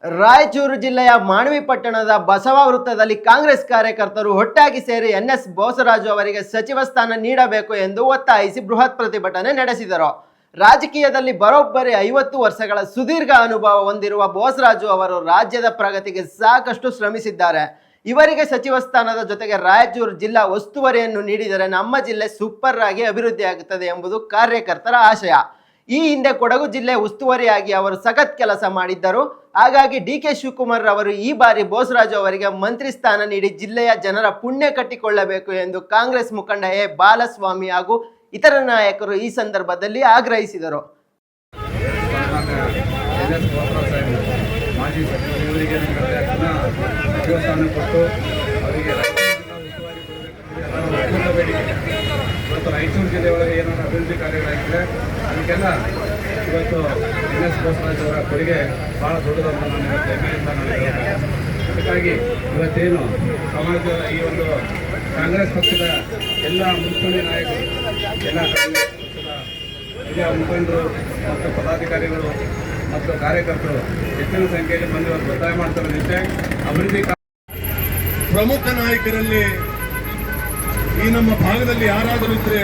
ರಾಯಚೂರು ಜಿಲ್ಲೆಯ ಮಾಣವಿ ಪಟ್ಟಣದ ಬಸವ ವೃತ್ತದಲ್ಲಿ ಕಾಂಗ್ರೆಸ್ ಕಾರ್ಯಕರ್ತರು ಒಟ್ಟಾಗಿ ಸೇರಿ ಎನ್ಎಸ್ ಬೋಸರಾಜು ಅವರಿಗೆ ಸಚಿವ ಸ್ಥಾನ ನೀಡಬೇಕು ಎಂದು ಒತ್ತಾಯಿಸಿ ಬೃಹತ್ ಪ್ರತಿಭಟನೆ ನಡೆಸಿದರು. ರಾಜಕೀಯದಲ್ಲಿ ಬರೋಬ್ಬರಿ 50 ವರ್ಷಗಳ ಸುದೀರ್ಘ ಅನುಭವ ಹೊಂದಿರುವ ಬೋಸರಾಜು ಅವರು ರಾಜ್ಯದ ಪ್ರಗತಿಗೆ ಸಾಕಷ್ಟು ಶ್ರಮಿಸಿದ್ದಾರೆ. ಇವರಿಗೆ ಸಚಿವ ಸ್ಥಾನದ ಜೊತೆಗೆ ರಾಯಚೂರು ಜಿಲ್ಲಾ ಉಸ್ತುವಾರಿಯನ್ನು ನೀಡಿದರೆ ನಮ್ಮ ಜಿಲ್ಲೆ ಸೂಪರ್ ಆಗಿ ಅಭಿವೃದ್ಧಿಯಾಗುತ್ತದೆ ಎಂಬುದು ಕಾರ್ಯಕರ್ತರ ಆಶಯ. ಈ ಹಿಂದೆ ಕೊಡಗು ಜಿಲ್ಲೆ ಉಸ್ತುವಾರಿಯಾಗಿ ಅವರು ಸಖತ್ ಕೆಲಸ ಮಾಡಿದ್ದರು. ಹಾಗಾಗಿ ಡಿ.ಕೆ. ಶಿವಕುಮಾರ್ ಅವರು ಈ ಬಾರಿ ಬೋಸರಾಜು ಅವರಿಗೆ ಮಂತ್ರಿ ಸ್ಥಾನ ನೀಡಿ ಜಿಲ್ಲೆಯ ಜನರ ಪುಣ್ಯ ಕಟ್ಟಿಕೊಳ್ಳಬೇಕು ಎಂದು ಕಾಂಗ್ರೆಸ್ ಮುಖಂಡ ಎ. ಬಾಲಸ್ವಾಮಿ ಹಾಗೂ ಇತರ ನಾಯಕರು ಈ ಸಂದರ್ಭದಲ್ಲಿ ಆಗ್ರಹಿಸಿದರು. ರಾಯಚೂರು ಜಿಲ್ಲೆ ಒಳಗೆ ಏನಾದರೂ ಅಭಿವೃದ್ಧಿ ಕಾರ್ಯಗಳಾಗಿದ್ದರೆ ಅದಕ್ಕೆಲ್ಲ ಇವತ್ತು ಎನ್.ಎಸ್. ಬೋಸರಾಜ್ ಅವರ ಕೊಡುಗೆ ಭಾಳ ದೊಡ್ಡದು ಅಂತ ನಾನು ಹೆಮ್ಮೆಯಿಂದ ಅದಕ್ಕಾಗಿ ಇವತ್ತೇನು ಸಮಾಜದ ಈ ಒಂದು ಕಾಂಗ್ರೆಸ್ ಪಕ್ಷದ ಎಲ್ಲ ಮುಂಚೂಣಿ ನಾಯಕರು, ಎಲ್ಲ ಕಾಂಗ್ರೆಸ್ ಪಕ್ಷದ ಹಿರಿಯ ಮುಖಂಡರು ಮತ್ತು ಪದಾಧಿಕಾರಿಗಳು ಮತ್ತು ಕಾರ್ಯಕರ್ತರು ಹೆಚ್ಚಿನ ಸಂಖ್ಯೆಯಲ್ಲಿ ಬಂದು ಒತ್ತಾಯ ಮಾಡ್ತಾರೆ. ನಿಶ್ಚಯ ಅಭಿವೃದ್ಧಿ ಪ್ರಮುಖ ನಾಯಕರಲ್ಲಿ ಈ ನಮ್ಮ ಭಾಗದಲ್ಲಿ ಯಾರಾದರೂ ಇದ್ರೆ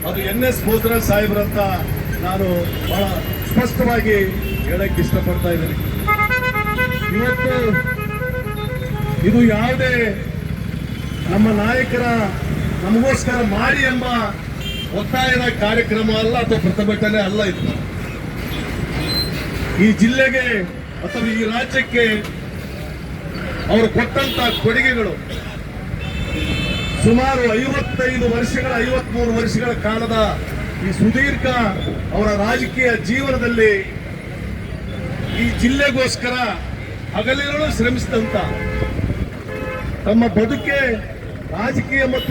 ಅದು ಎನ್.ಎಸ್. ಬೋಸರಾಜ್ ಸಾಹೇಬ್ರಂತ ನಾನು ಬಹಳ ಸ್ಪಷ್ಟವಾಗಿ ಹೇಳಕ್ಕೆ ಇಷ್ಟಪಡ್ತಾ ಇದ್ದೀನಿ. ಇವತ್ತು ಇದು ಯಾವುದೇ ನಮ್ಮ ನಾಯಕರ ನಮಗೋಸ್ಕರ ಮಾಡಿ ಎಂಬ ಒತ್ತಾಯದ ಕಾರ್ಯಕ್ರಮ ಅಲ್ಲ ಅಥವಾ ಪ್ರತಿಭಟನೆ ಅಲ್ಲ. ಇದು ಈ ಜಿಲ್ಲೆಗೆ ಅಥವಾ ಈ ರಾಜ್ಯಕ್ಕೆ ಅವರು ಕೊಟ್ಟಂತ ಕೊಡುಗೆಗಳು ಸುಮಾರು 53 ವರ್ಷಗಳ ಕಾಲದ ಈ ಸುದೀರ್ಘ ಅವರ ರಾಜಕೀಯ ಜೀವನದಲ್ಲಿ ಈ ಜಿಲ್ಲೆಗೋಸ್ಕರ ಹಗಲಿರುಳು ಶ್ರಮಿಸಿದಂತ ತಮ್ಮ ಬದುಕೆ ರಾಜಕೀಯ ಮತ್ತು